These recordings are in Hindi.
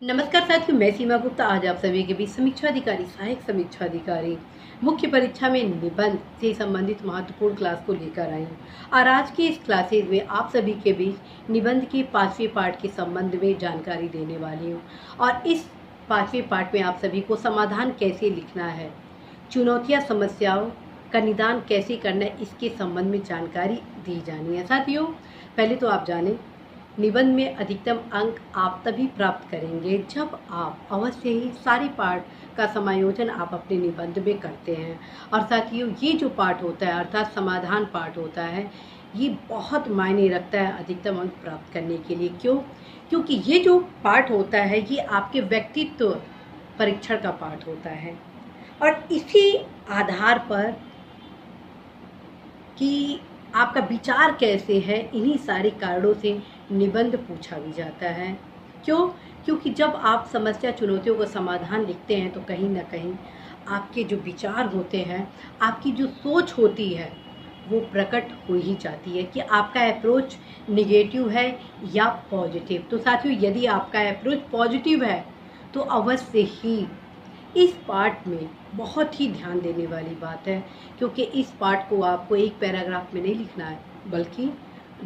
नमस्कार साथियों, मैं सीमा गुप्ता आज आप सभी के बीच समीक्षा अधिकारी, सहायक समीक्षा अधिकारी मुख्य परीक्षा में निबंध से संबंधित महत्वपूर्ण क्लास को लेकर आई हूँ। और आज की इस क्लासेज में आप सभी के बीच निबंध के 5वें पार्ट के संबंध में जानकारी देने वाली हूँ। और इस 5वें पार्ट में आप सभी को समाधान कैसे लिखना है, चुनौतियाँ समस्याओं का निदान कैसे करना है, इसके संबंध में जानकारी दी जानी है। साथियों, पहले तो आप जानें, निबंध में अधिकतम अंक आप तभी प्राप्त करेंगे जब आप अवश्य ही सारे पार्ट का समायोजन आप अपने निबंध में करते हैं। और साथियों, ये जो पार्ट होता है अर्थात समाधान पार्ट होता है, ये बहुत मायने रखता है अधिकतम अंक प्राप्त करने के लिए। क्यों? क्योंकि ये जो पार्ट होता है ये आपके व्यक्तित्व परीक्षण का पार्ट होता है। और इसी आधार पर कि आपका विचार कैसे है, इन्हीं सारे कारणों से निबंध पूछा भी जाता है। क्यों? क्योंकि जब आप समस्या चुनौतियों का समाधान लिखते हैं तो कहीं ना कहीं आपके जो विचार होते हैं, आपकी जो सोच होती है, वो प्रकट हो ही जाती है कि आपका अप्रोच निगेटिव है या पॉजिटिव। तो साथियों, यदि आपका अप्रोच पॉजिटिव है तो अवश्य ही इस पार्ट में बहुत ही ध्यान देने वाली बात है, क्योंकि इस पार्ट को आपको एक पैराग्राफ में नहीं लिखना है बल्कि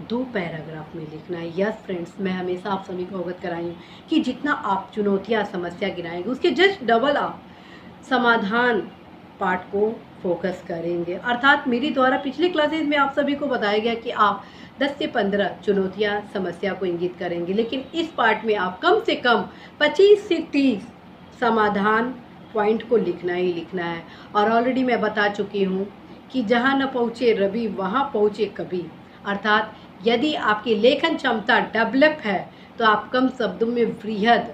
2 पैराग्राफ में लिखना है। यस फ्रेंड्स, मैं हमेशा आप सभी को अवगत कराई हूँ कि जितना आप चुनौतियाँ समस्या गिनाएंगे उसके जस्ट डबल आप समाधान पार्ट को फोकस करेंगे। अर्थात मेरे द्वारा पिछले क्लासेस में आप सभी को बताया गया कि आप 10 से 15 चुनौतियाँ समस्या को इंगित करेंगे, लेकिन इस पार्ट में आप कम से कम 25 से 30 समाधान पॉइंट को लिखना ही लिखना है। और ऑलरेडी मैं बता चुकी हूँ कि जहाँ न पहुँचे रवि वहाँ पहुँचे कभी। अर्थात यदि आपकी लेखन क्षमता डेवलप है तो आप कम शब्दों में वृहद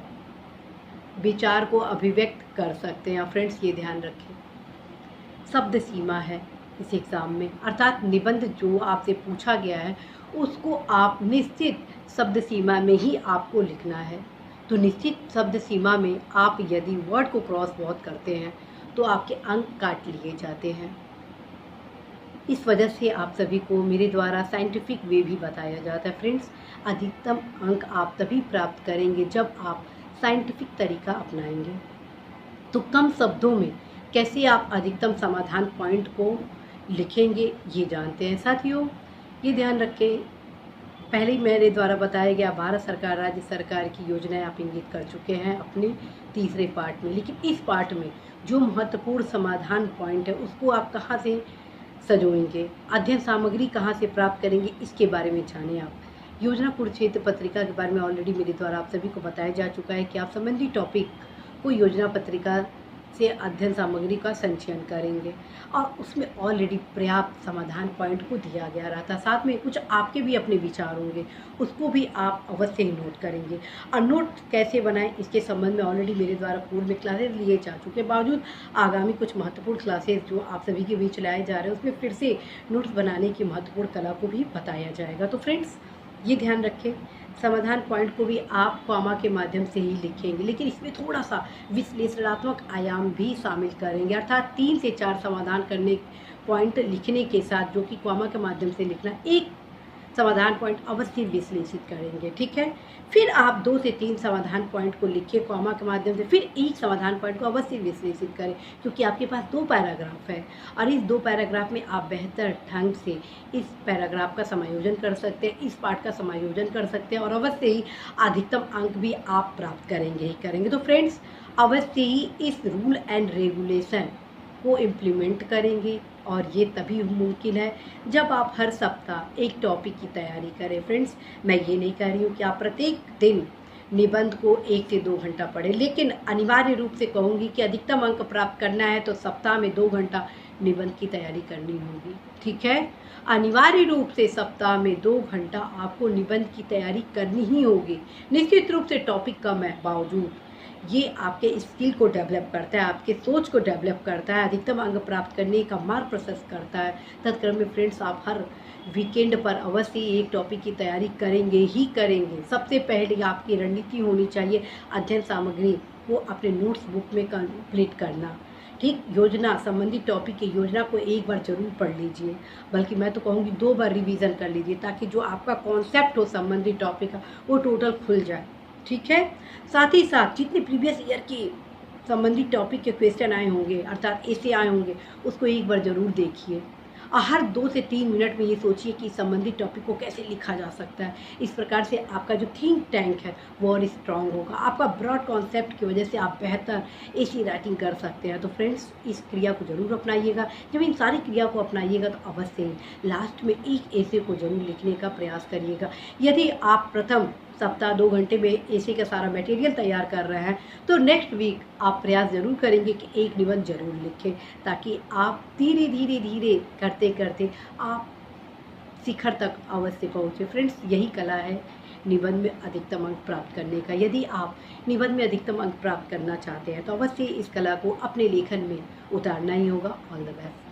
विचार को अभिव्यक्त कर सकते हैं। फ्रेंड्स, ये ध्यान रखें, शब्द सीमा है इस एग्ज़ाम में, अर्थात निबंध जो आपसे पूछा गया है उसको आप निश्चित शब्द सीमा में ही आपको लिखना है। तो निश्चित शब्द सीमा में आप यदि वर्ड को क्रॉस बहुत करते हैं तो आपके अंक काट लिए जाते हैं। इस वजह से आप सभी को मेरे द्वारा साइंटिफिक वे भी बताया जाता है। फ्रेंड्स, अधिकतम अंक आप तभी प्राप्त करेंगे जब आप साइंटिफिक तरीका अपनाएंगे। तो कम शब्दों में कैसे आप अधिकतम समाधान पॉइंट को लिखेंगे ये जानते हैं। साथियों, ये ध्यान रखें, पहले ही मेरे द्वारा बताया गया भारत सरकार राज्य सरकार की योजनाएं आप इंगित कर चुके हैं अपने तीसरे पार्ट में, लेकिन इस पार्ट में जो महत्वपूर्ण समाधान पॉइंट है उसको आप कहाँ से सजोएंगे, अध्ययन सामग्री कहाँ से प्राप्त करेंगे, इसके बारे में जानें। आप योजना कुरुक्षेत्र पत्रिका के बारे में ऑलरेडी मेरे द्वारा आप सभी को बताया जा चुका है कि आप संबंधित टॉपिक को योजना पत्रिका से अध्ययन सामग्री का संचयन करेंगे और उसमें ऑलरेडी पर्याप्त समाधान पॉइंट को दिया गया रहता। साथ में कुछ आपके भी अपने विचार होंगे, उसको भी आप अवश्य ही नोट करेंगे। और नोट कैसे बनाएं इसके संबंध में ऑलरेडी मेरे द्वारा पूर्व में क्लासेस लिए जा चुके, बावजूद आगामी कुछ महत्वपूर्ण क्लासेस जो आप सभी के बीच लाए जा रहे हैं उसमें फिर से नोट्स बनाने की महत्वपूर्ण कला को भी बताया जाएगा। तो फ्रेंड्स, ये ध्यान रखें, समाधान पॉइंट को भी आप कॉमा के माध्यम से ही लिखेंगे, लेकिन इसमें थोड़ा सा विश्लेषणात्मक आयाम भी शामिल करेंगे। अर्थात 3 से 4 समाधान करने पॉइंट लिखने के साथ, जो कि कॉमा के माध्यम से लिखना, एक समाधान पॉइंट अवश्य विश्लेषित करेंगे। ठीक है, फिर आप 2 से 3 समाधान पॉइंट को लिखिए कॉमा के माध्यम से, फिर एक समाधान पॉइंट को अवश्य विश्लेषित करें, क्योंकि आपके पास 2 पैराग्राफ है और इस 2 पैराग्राफ में आप बेहतर ढंग से इस पैराग्राफ का समायोजन कर सकते हैं, इस पार्ट का समायोजन कर सकते हैं और अवश्य ही अधिकतम अंक भी आप प्राप्त करेंगे ही करेंगे। तो फ्रेंड्स, अवश्य ही इस रूल एंड रेगुलेशन को इम्प्लीमेंट करेंगे और ये तभी मुमकिन है जब आप हर सप्ताह एक टॉपिक की तैयारी करें। फ्रेंड्स, मैं ये नहीं कह रही हूँ कि आप प्रत्येक दिन निबंध को 1 से 2 घंटा पढ़ें, लेकिन अनिवार्य रूप से कहूँगी कि अधिकतम अंक प्राप्त करना है तो सप्ताह में 2 घंटा निबंध की तैयारी करनी होगी। ठीक है, अनिवार्य रूप से सप्ताह में 2 घंटा आपको निबंध की तैयारी करनी ही होगी। निश्चित रूप से टॉपिक कम है, बावजूद ये आपके स्किल को डेवलप करता है, आपके सोच को डेवलप करता है, अधिकतम अंक प्राप्त करने का मार्ग प्रशस्त करता है। तत्क्रम में फ्रेंड्स, आप हर वीकेंड पर अवश्य एक टॉपिक की तैयारी करेंगे ही करेंगे। सबसे पहले आपकी रणनीति होनी चाहिए अध्ययन सामग्री को अपने नोट्स बुक में कंप्लीट करना। ठीक, योजना संबंधित टॉपिक की योजना को एक बार जरूर पढ़ लीजिए, बल्कि मैं तो कहूँगी 2 बार रिवीजन कर लीजिए, ताकि जो आपका कॉन्सेप्ट हो संबंधित टॉपिक का वो टोटल खुल जाए। ठीक है। साथ ही साथ जितने प्रीवियस ईयर के संबंधित टॉपिक के क्वेश्चन आए होंगे अर्थात ऐसे आए होंगे, उसको एक बार ज़रूर देखिए और हर 2 से 3 मिनट में ये सोचिए कि संबंधित टॉपिक को कैसे लिखा जा सकता है। इस प्रकार से आपका जो थिंक टैंक है वो और स्ट्रांग होगा। आपका ब्रॉड कॉन्सेप्ट की वजह से आप बेहतर ऐसी राइटिंग कर सकते हैं। तो फ्रेंड्स, इस क्रिया को ज़रूर अपनाइएगा। जब इन सारी क्रिया को अपनाइएगा तो अवश्य ही लास्ट में एक ऐसे को ज़रूर लिखने का प्रयास करिएगा। यदि आप प्रथम सप्ताह 2 घंटे में ऐसे का सारा मटेरियल तैयार कर रहे हैं तो नेक्स्ट वीक आप प्रयास ज़रूर करेंगे कि एक निबंध ज़रूर लिखें, ताकि आप धीरे धीरे धीरे करते करते आप शिखर तक अवश्य पहुँचे। फ्रेंड्स, यही कला है निबंध में अधिकतम अंक प्राप्त करने का। यदि आप निबंध में अधिकतम अंक प्राप्त करना चाहते हैं तो अवश्य इस कला को अपने लेखन में उतारना ही होगा। All the best.